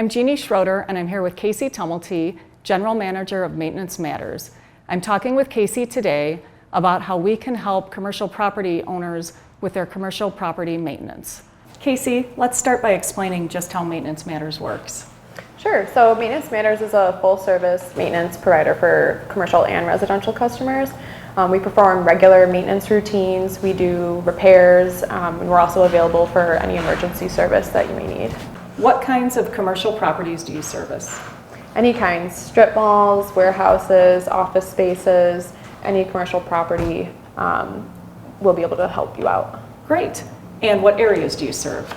I'm Jeannie Schroeder, and I'm here with Casey Tumulty, General Manager of Maintenance Matters. I'm talking with Casey today about how we can help commercial property owners with their commercial property maintenance. Casey, let's start by explaining just how Maintenance Matters works. Sure. So Maintenance Matters is a full-service maintenance provider for commercial and residential customers. We perform regular maintenance routines, we do repairs, and we're also available for any emergency service that you may need. What kinds of commercial properties do you service? Any kinds, strip malls, warehouses, office spaces, any commercial property will be able to help you out. Great. And what areas do you serve?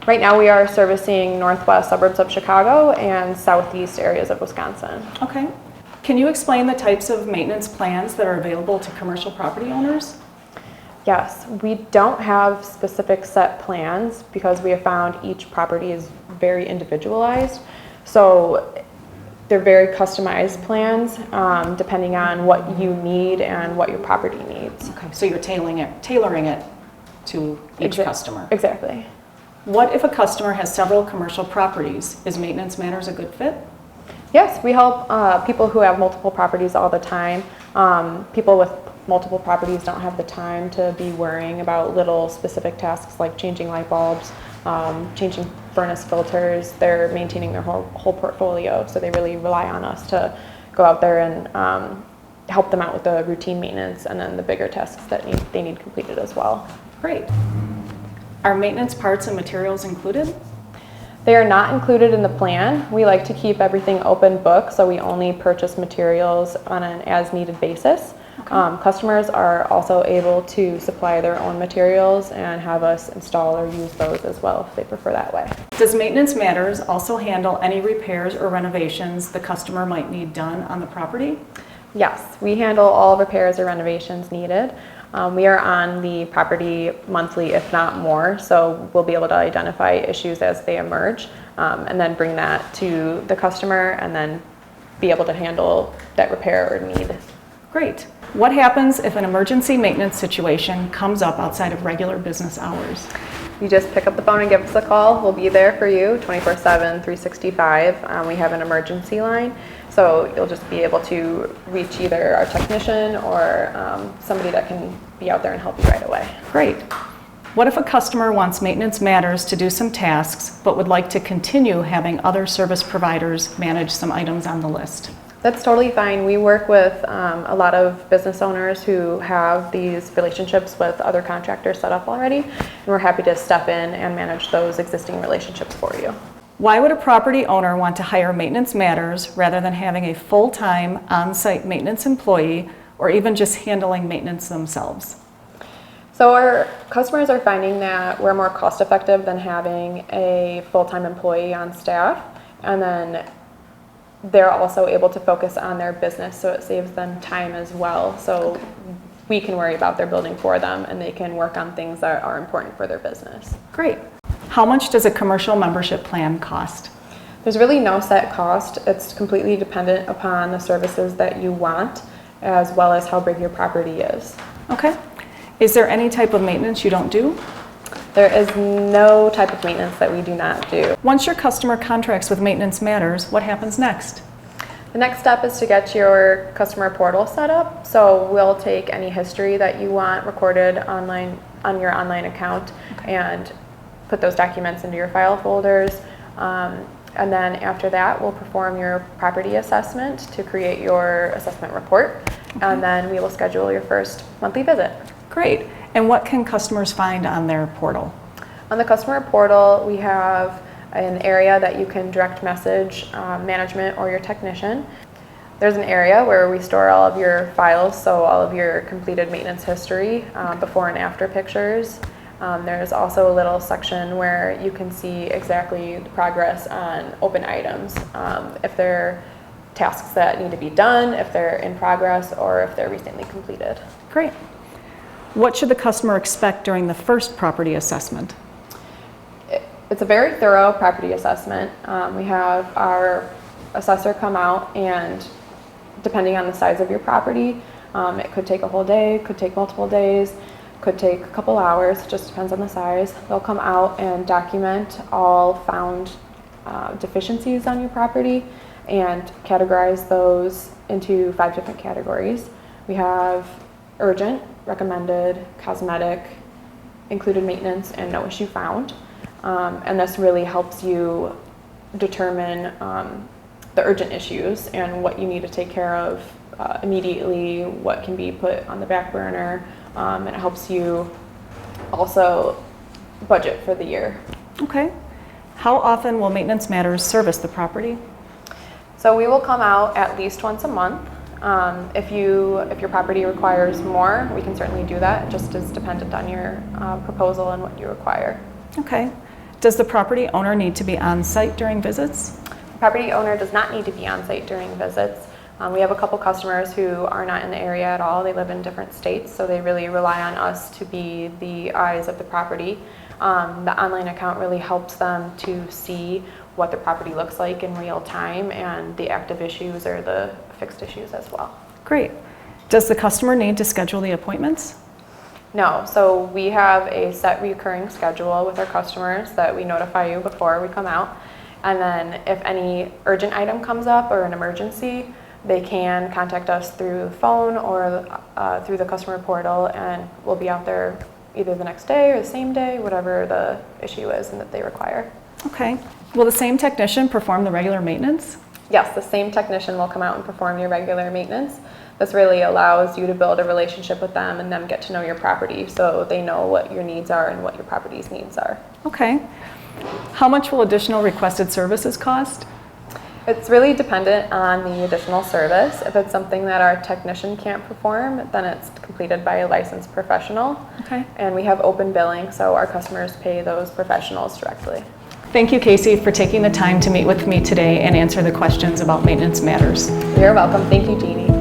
Right now we are servicing northwest suburbs of Chicago and southeast areas of Wisconsin. Okay. Can you explain the types of maintenance plans that are available to commercial property owners? Yes, we don't have specific set plans because we have found each property is very individualized. So they're very customized plans depending on what you need and what your property needs. Okay, so you're tailoring it to each customer. Exactly. What if a customer has several commercial properties? Is Maintenance Matters a good fit? Yes, we help people who have multiple properties all the time. People with multiple properties don't have the time to be worrying about little specific tasks like changing light bulbs, changing furnace filters. They're maintaining their whole portfolio, so they really rely on us to go out there and help them out with the routine maintenance and then the bigger tasks that they need completed as well. Great. Are maintenance parts and materials included? They are not included in the plan. We like to keep everything open book, so we only purchase materials on an as-needed basis. Okay. Customers are also able to supply their own materials and have us install or use those as well if they prefer that way. Does Maintenance Matters also handle any repairs or renovations the customer might need done on the property? Yes, we handle all repairs or renovations needed. We are on the property monthly, if not more, so we'll be able to identify issues as they emerge and then bring that to the customer and then be able to handle that repair or need. Great. What happens if an emergency maintenance situation comes up outside of regular business hours? You just pick up the phone and give us a call. We'll be there for you 24/7, 365. We have an emergency line, so you'll just be able to reach either our technician or somebody that can be out there and help you right away. Great. What if a customer wants Maintenance Matters to do some tasks but would like to continue having other service providers manage some items on the list? That's totally fine. We work with a lot of business owners who have these relationships with other contractors set up already, and we're happy to step in and manage those existing relationships for you. Why would a property owner want to hire Maintenance Matters rather than having a full-time on-site maintenance employee or even just handling maintenance themselves? So our customers are finding that we're more cost-effective than having a full-time employee on staff, and then they're also able to focus on their business, so it saves them time as well. So we can worry about their building for them and they can work on things that are important for their business. Great. How much does a commercial membership plan cost? There's really no set cost. It's completely dependent upon the services that you want as well as how big your property is. Okay. Is there any type of maintenance you don't do? There is no type of maintenance that we do not do. Once your customer contracts with Maintenance Matters, what happens next? The next step is to get your customer portal set up. So we'll take any history that you want recorded online on your online account and put those documents into your file folders. And then after that, we'll perform your property assessment to create your assessment report. Okay. And then we will schedule your first monthly visit. Great. And what can customers find on their portal? On the customer portal, we have an area that you can direct message management or your technician. There's an area where we store all of your files, so all of your completed maintenance history, before and after pictures. There's also a little section where you can see exactly the progress on open items, if they're tasks that need to be done, if they're in progress, or if they're recently completed. Great. What should the customer expect during the first property assessment? It's a very thorough property assessment. We have our assessor come out, and depending on the size of your property, it could take a whole day, could take multiple days, could take a couple hours, just depends on the size. They'll come out and document all found deficiencies on your property and categorize those into 5 different categories. We have urgent, recommended, cosmetic, included maintenance, and no issue found. And this really helps you determine the urgent issues and what you need to take care of immediately, what can be put on the back burner, and it helps you also budget for the year. Okay. How often will Maintenance Matters service the property? So we will come out at least once a month. If your property requires more, we can certainly do that. It just is dependent on your proposal and what you require. Okay. Does the property owner need to be on site during visits? The property owner does not need to be on site during visits. We have a couple customers who are not in the area at all. They live in different states, so they really rely on us to be the eyes of the property. The online account really helps them to see what the property looks like in real time and the active issues or the fixed issues as well. Great. Does the customer need to schedule the appointments? No, so we have a set recurring schedule with our customers that we notify you before we come out. And then if any urgent item comes up or an emergency, they can contact us through phone or through the customer portal, and we'll be out there either the next day or the same day, whatever the issue is and that they require. Okay. Will the same technician perform the regular maintenance? Yes, the same technician will come out and perform your regular maintenance. This really allows you to build a relationship with them and them get to know your property so they know what your needs are and what your property's needs are. Okay. How much will additional requested services cost? It's really dependent on the additional service. If it's something that our technician can't perform, then it's completed by a licensed professional. Okay. And we have open billing, so our customers pay those professionals directly. Thank you, Casey, for taking the time to meet with me today and answer the questions about Maintenance Matters. You're welcome. Thank you, Jeannie.